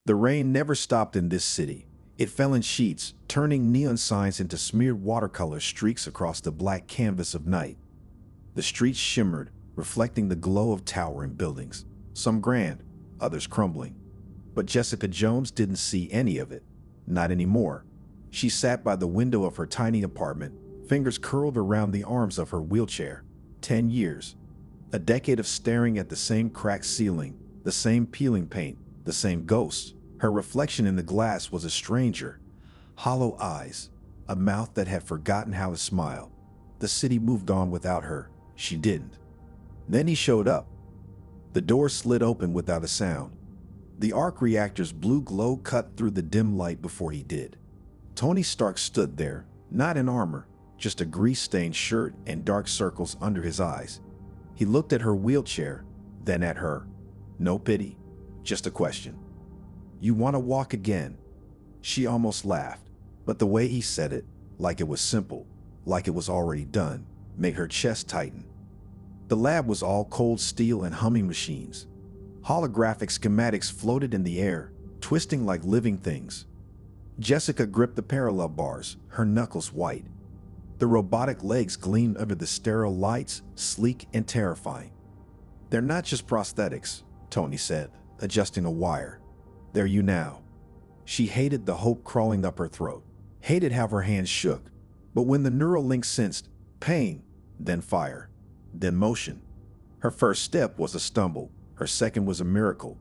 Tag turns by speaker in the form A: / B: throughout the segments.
A: The rain never stopped in this city. It fell in sheets, turning neon signs into smeared watercolor streaks across the black canvas of night. The streets shimmered, reflecting the glow of towering buildings, some grand, others crumbling. But Jessica Jones didn't see any of it. Not anymore. She sat by the window of her tiny apartment, fingers curled around the arms of her wheelchair. 10 years. A decade of staring at the same cracked ceiling, the same peeling paint, the same ghosts. Her reflection in the glass was a stranger. Hollow eyes, a mouth that had forgotten how to smile. The city moved on without her. She didn't. Then he showed up. The door slid open without a sound. The arc reactor's blue glow cut through the dim light before he did. Tony Stark stood there, not in armor, just a grease-stained shirt and dark circles under his eyes. He looked at her wheelchair, then at her. No pity, just a question. "You want to walk again?" She almost laughed, but the way he said it, like it was simple, like it was already done, made her chest tighten. The lab was all cold steel and humming machines. Holographic schematics floated in the air, twisting like living things. Jessica gripped the parallel bars, her knuckles white. The robotic legs gleamed under the sterile lights, sleek and terrifying. "They're not just prosthetics," Tony said, adjusting a wire. "They're you now." She hated the hope crawling up her throat, hated how her hands shook. But when the neural link sensed pain, then fire, then motion. Her first step was a stumble. Her second was a miracle.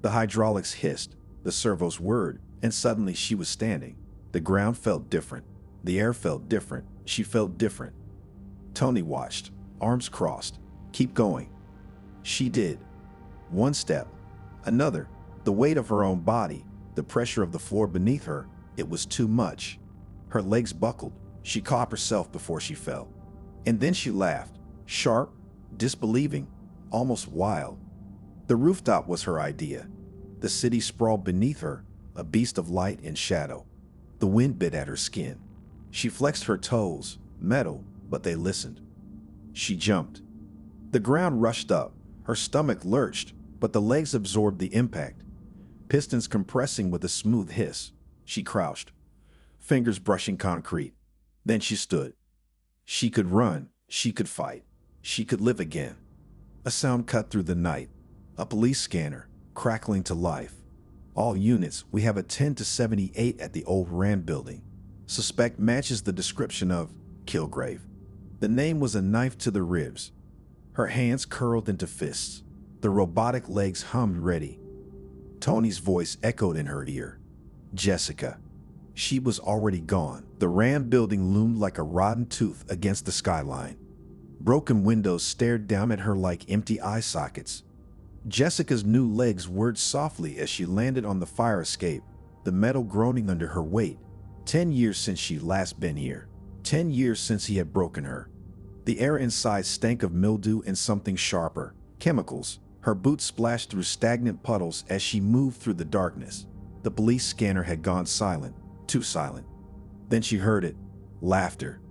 A: The hydraulics hissed, the servos whirred, and suddenly she was standing. The ground felt different. The air felt different. She felt different. Tony watched, arms crossed. "Keep going." She did. One step, another. The weight of her own body, the pressure of the floor beneath her, it was too much. Her legs buckled. She caught herself before she fell. And then she laughed, sharp, disbelieving, almost wild. The rooftop was her idea. The city sprawled beneath her, a beast of light and shadow. The wind bit at her skin. She flexed her toes, metal, but they listened. She jumped. The ground rushed up. Her stomach lurched, but the legs absorbed the impact. Pistons compressing with a smooth hiss. She crouched, fingers brushing concrete. Then she stood. She could run. She could fight. She could live again. A sound cut through the night. A police scanner, crackling to life. "All units, we have a 10 to 78 at the old Rand building. Suspect matches the description of Kilgrave." The name was a knife to the ribs. Her hands curled into fists. The robotic legs hummed ready. Tony's voice echoed in her ear. "Jessica." She was already gone. The Rand building loomed like a rotten tooth against the skyline. Broken windows stared down at her like empty eye sockets. Jessica's new legs whirred softly as she landed on the fire escape, the metal groaning under her weight. 10 years since she'd last been here. 10 years since he had broken her. The air inside stank of mildew and something sharper, chemicals. Her boots splashed through stagnant puddles as she moved through the darkness. The police scanner had gone silent, too silent. Then she heard it. Laughter.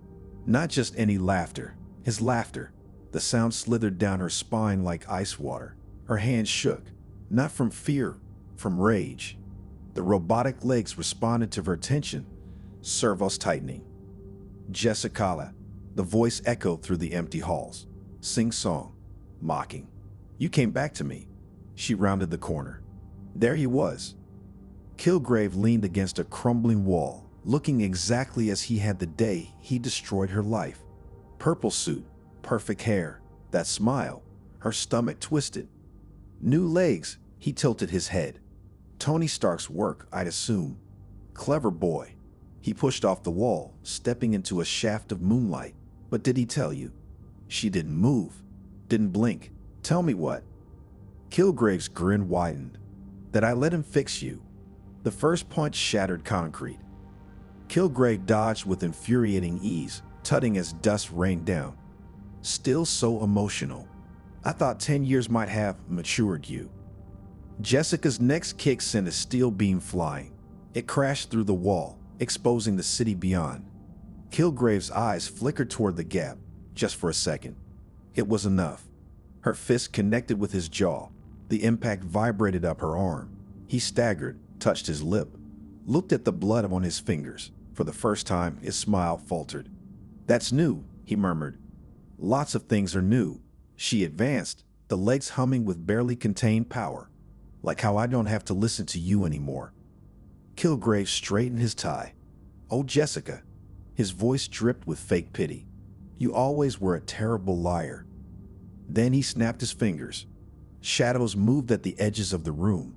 A: Not just any laughter. His laughter. The sound slithered down her spine like ice water. Her hands shook, not from fear, from rage. The robotic legs responded to her tension, servos tightening. "Jessica," the voice echoed through the empty halls. Sing-song, mocking. "You came back to me." She rounded the corner. There he was. Kilgrave leaned against a crumbling wall, looking exactly as he had the day he destroyed her life. Purple suit, perfect hair, that smile, her stomach twisted. New legs, he tilted his head. Tony Stark's work, I'd assume. Clever boy. He pushed off the wall, stepping into a shaft of moonlight. But did he tell you? She didn't move, didn't blink. "Tell me what?" Kilgrave's grin widened. "That I let him fix you." The first punch shattered concrete. Kilgrave dodged with infuriating ease, tutting as dust rained down. "Still so emotional. I thought 10 years might have matured you." Jessica's next kick sent a steel beam flying. It crashed through the wall, exposing the city beyond. Kilgrave's eyes flickered toward the gap, just for a second. It was enough. Her fist connected with his jaw. The impact vibrated up her arm. He staggered, touched his lip, looked at the blood on his fingers. For the first time, his smile faltered. "That's new," he murmured. "Lots of things are new." She advanced, the legs humming with barely contained power. "Like how I don't have to listen to you anymore." Kilgrave straightened his tie. "Oh, Jessica." His voice dripped with fake pity. "You always were a terrible liar." Then he snapped his fingers. Shadows moved at the edges of the room.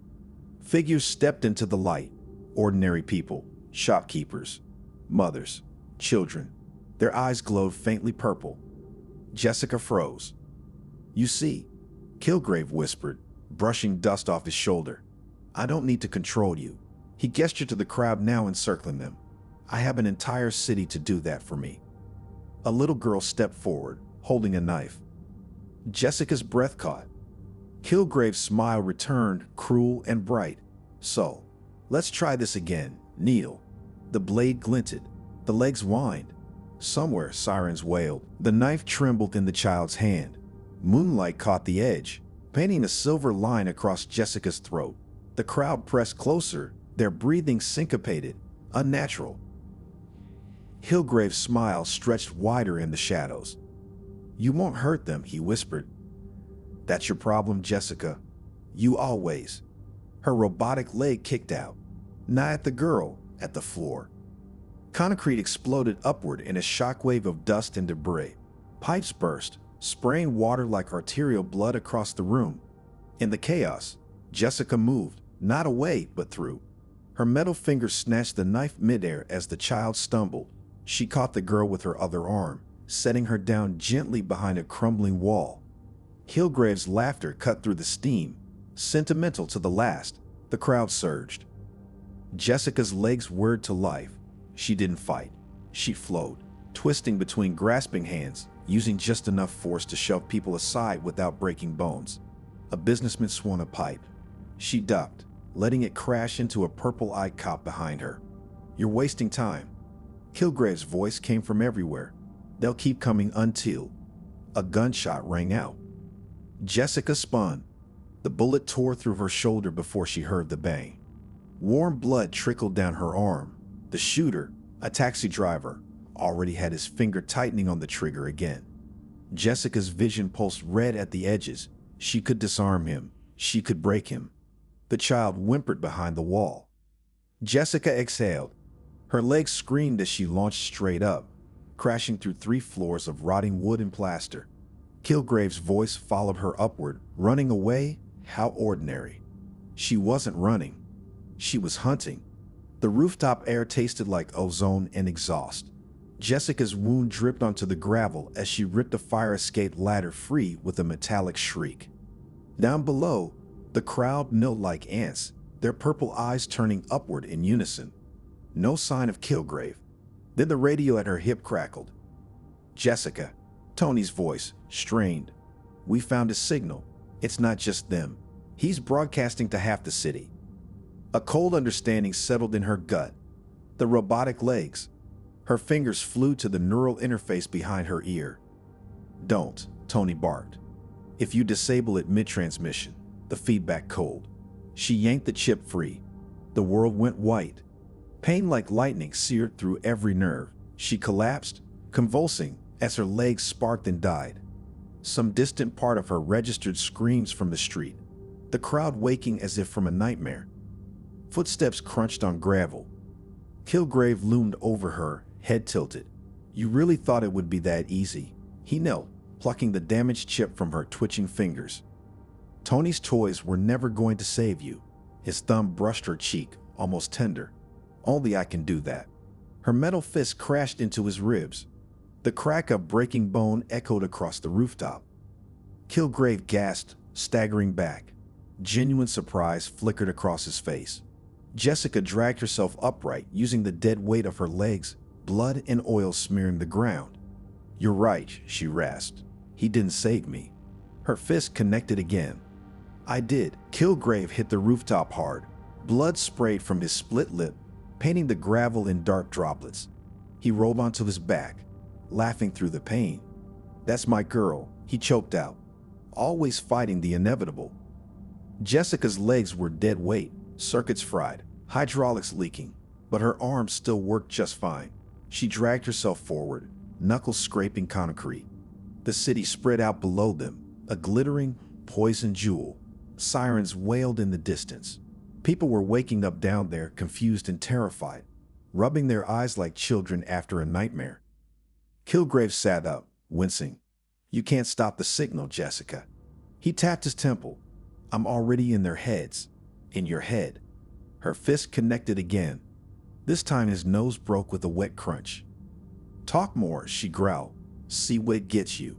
A: Figures stepped into the light. Ordinary people, shopkeepers, mothers, children. Their eyes glowed faintly purple. Jessica froze. "You see," Kilgrave whispered, brushing dust off his shoulder. "I don't need to control you." He gestured to the crowd now encircling them. "I have an entire city to do that for me." A little girl stepped forward, holding a knife. Jessica's breath caught. Kilgrave's smile returned, cruel and bright. "So, let's try this again. Kneel." The blade glinted. The legs whined. Somewhere, sirens wailed. The knife trembled in the child's hand. Moonlight caught the edge, painting a silver line across Jessica's throat. The crowd pressed closer, their breathing syncopated, unnatural. Kilgrave's smile stretched wider in the shadows. "You won't hurt them," he whispered. "That's your problem, Jessica. You always." Her robotic leg kicked out. Not at the girl, at the floor. Concrete exploded upward in a shockwave of dust and debris. Pipes burst, spraying water like arterial blood across the room. In the chaos, Jessica moved, not away, but through. Her metal fingers snatched the knife midair as the child stumbled. She caught the girl with her other arm, setting her down gently behind a crumbling wall. Kilgrave's laughter cut through the steam, sentimental to the last. The crowd surged. Jessica's legs whirred to life. She didn't fight. She flowed, twisting between grasping hands, using just enough force to shove people aside without breaking bones. A businessman swung a pipe. She ducked, letting it crash into a purple-eyed cop behind her. "You're wasting time." Kilgrave's voice came from everywhere. "They'll keep coming until..." A gunshot rang out. Jessica spun. The bullet tore through her shoulder before she heard the bang. Warm blood trickled down her arm. The shooter, a taxi driver, already had his finger tightening on the trigger again. Jessica's vision pulsed red at the edges. She could disarm him. She could break him. The child whimpered behind the wall. Jessica exhaled. Her legs screamed as she launched straight up, crashing through 3 floors of rotting wood and plaster. Kilgrave's voice followed her upward, running away. How ordinary. She wasn't running. She was hunting. The rooftop air tasted like ozone and exhaust. Jessica's wound dripped onto the gravel as she ripped a fire escape ladder free with a metallic shriek. Down below, the crowd knelt like ants, their purple eyes turning upward in unison. No sign of Kilgrave. Then the radio at her hip crackled. "Jessica," Tony's voice, strained. "We found a signal. It's not just them. He's broadcasting to half the city." A cold understanding settled in her gut. The robotic legs. Her fingers flew to the neural interface behind her ear. "Don't," Tony barked. "If you disable it mid-transmission, the feedback cold." She yanked the chip free. The world went white. Pain like lightning seared through every nerve. She collapsed, convulsing, as her legs sparked and died. Some distant part of her registered screams from the street, the crowd waking as if from a nightmare. Footsteps crunched on gravel. Kilgrave loomed over her, head tilted. "You really thought it would be that easy?" He knelt, plucking the damaged chip from her twitching fingers. "Tony's toys were never going to save you." His thumb brushed her cheek, almost tender. "Only I can do that." Her metal fist crashed into his ribs. The crack of breaking bone echoed across the rooftop. Kilgrave gasped, staggering back. Genuine surprise flickered across his face. Jessica dragged herself upright, using the dead weight of her legs, blood and oil smearing the ground. "You're right," she rasped. "He didn't save me." Her fist connected again. "I did." Kilgrave hit the rooftop hard. Blood sprayed from his split lip, painting the gravel in dark droplets. He rolled onto his back, laughing through the pain. "That's my girl," he choked out. "Always fighting the inevitable." Jessica's legs were dead weight, circuits fried. hydraulics leaking, but her arms still worked just fine. She dragged herself forward, knuckles scraping concrete. The city spread out below them, a glittering, poison jewel. Sirens wailed in the distance. People were waking up down there, confused and terrified, rubbing their eyes like children after a nightmare. Kilgrave sat up, wincing. "You can't stop the signal, Jessica." He tapped his temple. "I'm already in their heads. In your head." Her fist connected again. This time his nose broke with a wet crunch. "Talk more," she growled. "See what it gets you."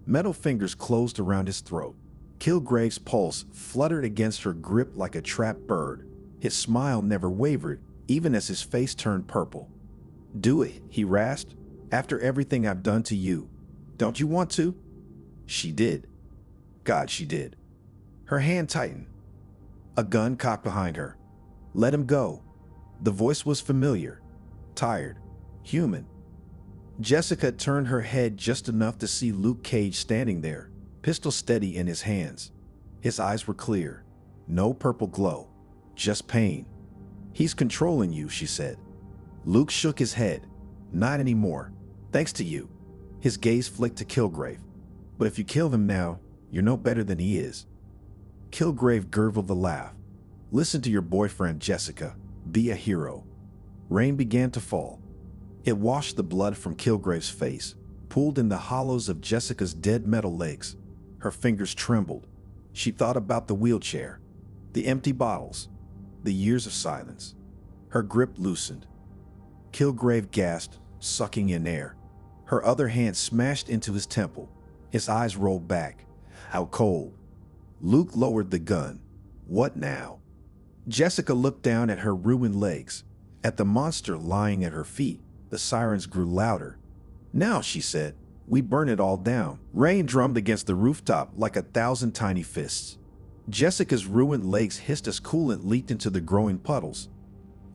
A: Metal fingers closed around his throat. Kilgrave's pulse fluttered against her grip like a trapped bird. His smile never wavered, even as his face turned purple. "Do it," he rasped. "After everything I've done to you. Don't you want to?" She did. God, she did. Her hand tightened. A gun cocked behind her. "Let him go." The voice was familiar, tired, human. Jessica turned her head just enough to see Luke Cage standing there, pistol steady in his hands. His eyes were clear. No purple glow, just pain. "He's controlling you," she said. Luke shook his head. "Not anymore. Thanks to you." His gaze flicked to Kilgrave. "But if you kill him now, you're no better than he is." Kilgrave gurgled a laugh. "Listen to your boyfriend, Jessica. Be a hero." Rain began to fall. It washed the blood from Kilgrave's face, pooled in the hollows of Jessica's dead metal legs. Her fingers trembled. She thought about the wheelchair, the empty bottles, the years of silence. Her grip loosened. Kilgrave gasped, sucking in air. Her other hand smashed into his temple. His eyes rolled back. How cold. Luke lowered the gun. What now? Jessica looked down at her ruined legs, at the monster lying at her feet. The sirens grew louder. "Now," she said, "we burn it all down." Rain drummed against the rooftop like 1,000 tiny fists. Jessica's ruined legs hissed as coolant leaked into the growing puddles.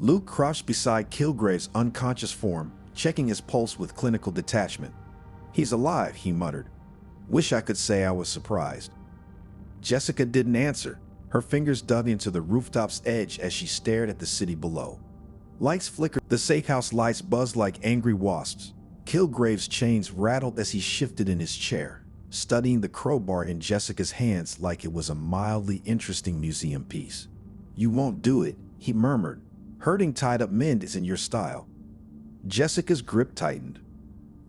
A: Luke crouched beside Kilgrave's unconscious form, checking his pulse with clinical detachment. "He's alive," he muttered. "Wish I could say I was surprised." Jessica didn't answer. Her fingers dug into the rooftop's edge as she stared at the city below. Lights flickered. The safe house lights buzzed like angry wasps. Kilgrave's chains rattled as he shifted in his chair, studying the crowbar in Jessica's hands like it was a mildly interesting museum piece. "You won't do it," he murmured. "Hurting tied-up men isn't your style." Jessica's grip tightened.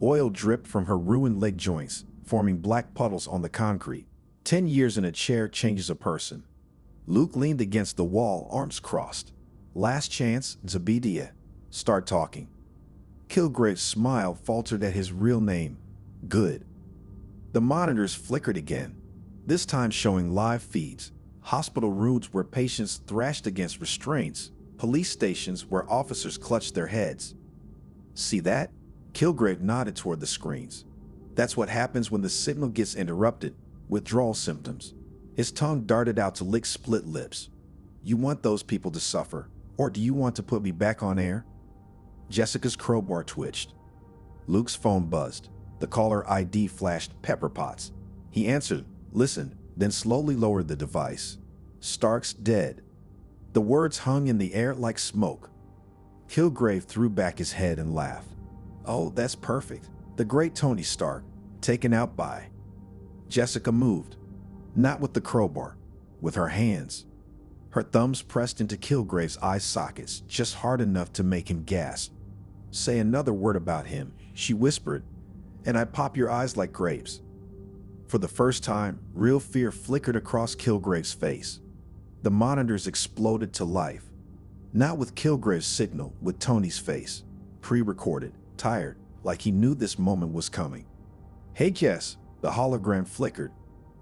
A: Oil dripped from her ruined leg joints, forming black puddles on the concrete. 10 years in a chair changes a person. Luke leaned against the wall, arms crossed. "Last chance, Zebedia. Start talking." Kilgrave's smile faltered at his real name. "Good." The monitors flickered again, this time showing live feeds. Hospital rooms where patients thrashed against restraints. Police stations where officers clutched their heads. "See that?" Kilgrave nodded toward the screens. "That's what happens when the signal gets interrupted. Withdrawal symptoms." His tongue darted out to lick split lips. "You want those people to suffer, or do you want to put me back on air?" Jessica's crowbar twitched. Luke's phone buzzed. The caller ID flashed pepper pots. He answered, listened, then slowly lowered the device. "Stark's dead." The words hung in the air like smoke. Kilgrave threw back his head and laughed. "Oh, that's perfect. The great Tony Stark, taken out by..." Jessica moved. Not with the crowbar, with her hands. Her thumbs pressed into Kilgrave's eye sockets just hard enough to make him gasp. "Say another word about him," she whispered, "and I pop your eyes like grapes." For the first time, real fear flickered across Kilgrave's face. The monitors exploded to life. Not with Kilgrave's signal, with Tony's face. Pre-recorded, tired, like he knew this moment was coming. "Hey Jess," the hologram flickered.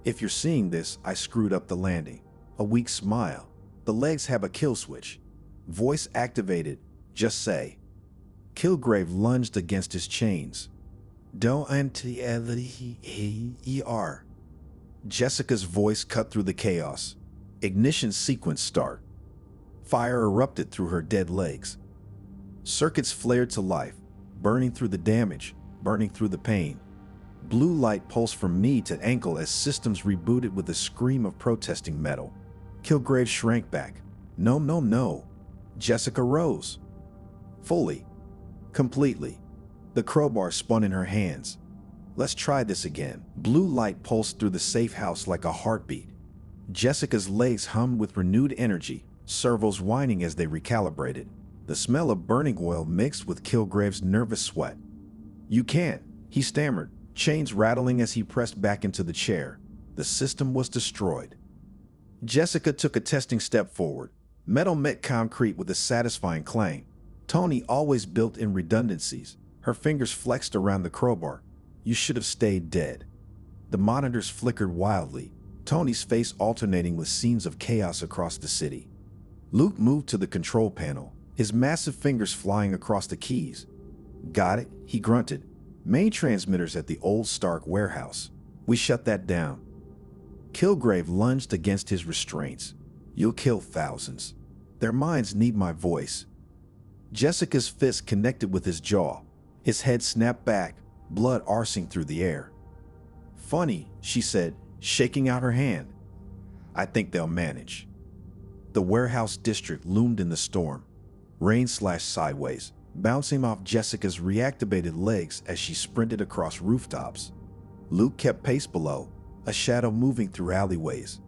A: "If you're seeing this, I screwed up the landing." A weak smile. "The legs have a kill switch. Voice activated. Just say." Kilgrave lunged against his chains. "Don't anti-er." Jessica's voice cut through the chaos. Ignition sequence start. Fire erupted through her dead legs. Circuits flared to life, burning through the damage, burning through the pain. Blue light pulsed from knee to ankle as systems rebooted with a scream of protesting metal. Kilgrave shrank back. "No, no, no." Jessica rose. Fully. Completely. The crowbar spun in her hands. Let's try this again. Blue light pulsed through the safe house like a heartbeat. Jessica's legs hummed with renewed energy, servos whining as they recalibrated. The smell of burning oil mixed with Kilgrave's nervous sweat. You can't, he stammered, chains rattling as he pressed back into the chair. The system was destroyed. Jessica took a testing step forward. Metal met concrete with a satisfying clang. Tony always built in redundancies. Her fingers flexed around the crowbar. You should have stayed dead. The monitors flickered wildly, Tony's face alternating with scenes of chaos across the city. Luke moved to the control panel, his massive fingers flying across the keys. Got it, he grunted. Main transmitters at the old Stark warehouse. We shut that down. Kilgrave lunged against his restraints. You'll kill thousands. Their minds need my voice. Jessica's fist connected with his jaw. His head snapped back, blood coursing through the air. Funny, she said, shaking out her hand. I think they'll manage. The warehouse district loomed in the storm. Rain slashed sideways, bouncing off Jessica's reactivated legs as she sprinted across rooftops. Luke kept pace below, a shadow moving through alleyways.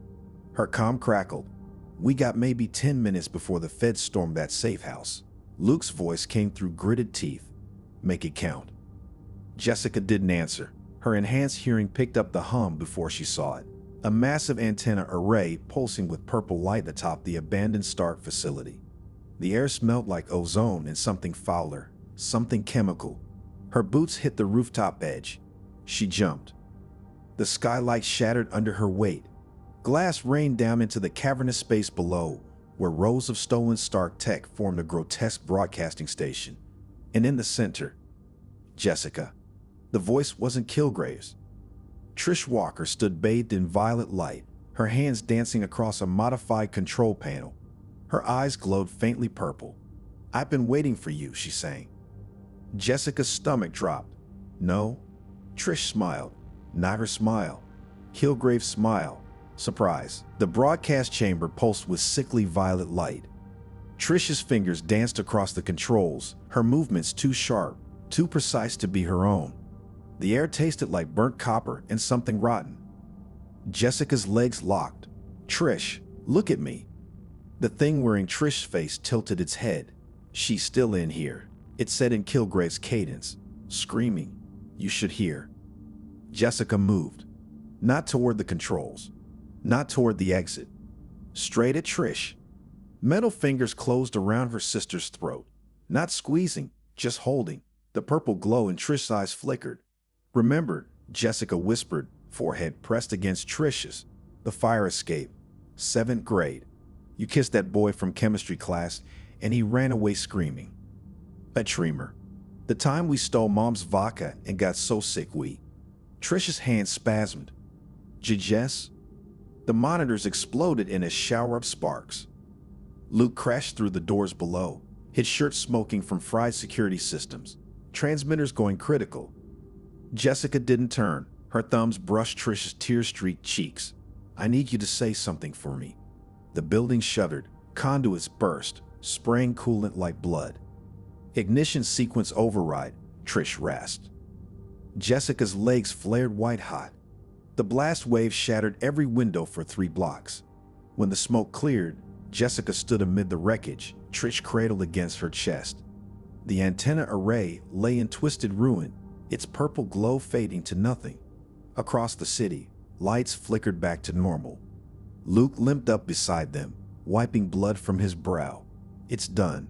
A: Her comm crackled. We got maybe 10 minutes before the feds stormed that safe house. Luke's voice came through gritted teeth. Make it count. Jessica didn't answer. Her enhanced hearing picked up the hum before she saw it. A massive antenna array pulsing with purple light atop the abandoned Stark facility. The air smelled like ozone and something fouler, something chemical. Her boots hit the rooftop edge. She jumped. The skylight shattered under her weight. Glass rained down into the cavernous space below, where rows of stolen Stark tech formed a grotesque broadcasting station. And in the center, Jessica. The voice wasn't Kilgrave's. Trish Walker stood bathed in violet light, her hands dancing across a modified control panel. Her eyes glowed faintly purple. I've been waiting for you, she sang. Jessica's stomach dropped. No. Trish smiled. Not her smile. Kilgrave's smile. Surprise. The broadcast chamber pulsed with sickly violet light. Trish's fingers danced across the controls, her movements too sharp, too precise to be her own. The air tasted like burnt copper and something rotten. Jessica's legs locked. Trish, look at me. The thing wearing Trish's face tilted its head. She's still in here, it said in Kilgrave's cadence, screaming. You should hear. Jessica moved. Not toward the controls. Not toward the exit. Straight at Trish. Metal fingers closed around her sister's throat. Not squeezing, just holding. The purple glow in Trish's eyes flickered. Remember, Jessica whispered, forehead pressed against Trish's. The fire escape. 7th grade. You kissed that boy from chemistry class, and he ran away screaming. A dreamer. The time we stole Mom's vodka and got so sick we... Trish's hand spasmed. Jess? The monitors exploded in a shower of sparks. Luke crashed through the doors below, his shirt smoking from fried security systems, transmitters going critical. Jessica didn't turn. Her thumbs brushed Trish's tear-streaked cheeks. I need you to say something for me. The building shuddered, conduits burst, spraying coolant like blood. Ignition sequence override, Trish rasped. Jessica's legs flared white-hot. The blast wave shattered every window for 3 blocks. When the smoke cleared, Jessica stood amid the wreckage, Trish cradled against her chest. The antenna array lay in twisted ruin, its purple glow fading to nothing. Across the city, lights flickered back to normal. Luke limped up beside them, wiping blood from his brow. It's done.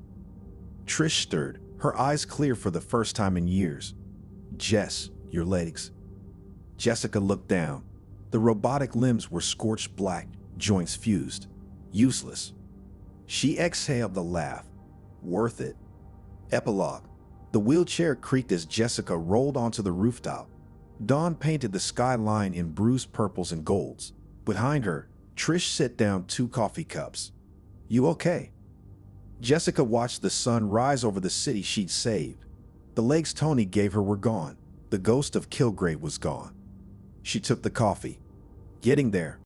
A: Trish stirred, her eyes clear for the first time in years. Jess, your legs. Jessica looked down. The robotic limbs were scorched black, joints fused. Useless. She exhaled the laugh. Worth it. Epilogue. The wheelchair creaked as Jessica rolled onto the rooftop. Dawn painted the skyline in bruised purples and golds. Behind her, Trish set down 2 coffee cups. You okay? Jessica watched the sun rise over the city she'd saved. The legs Tony gave her were gone. The ghost of Kilgrave was gone. She took the coffee. Getting there,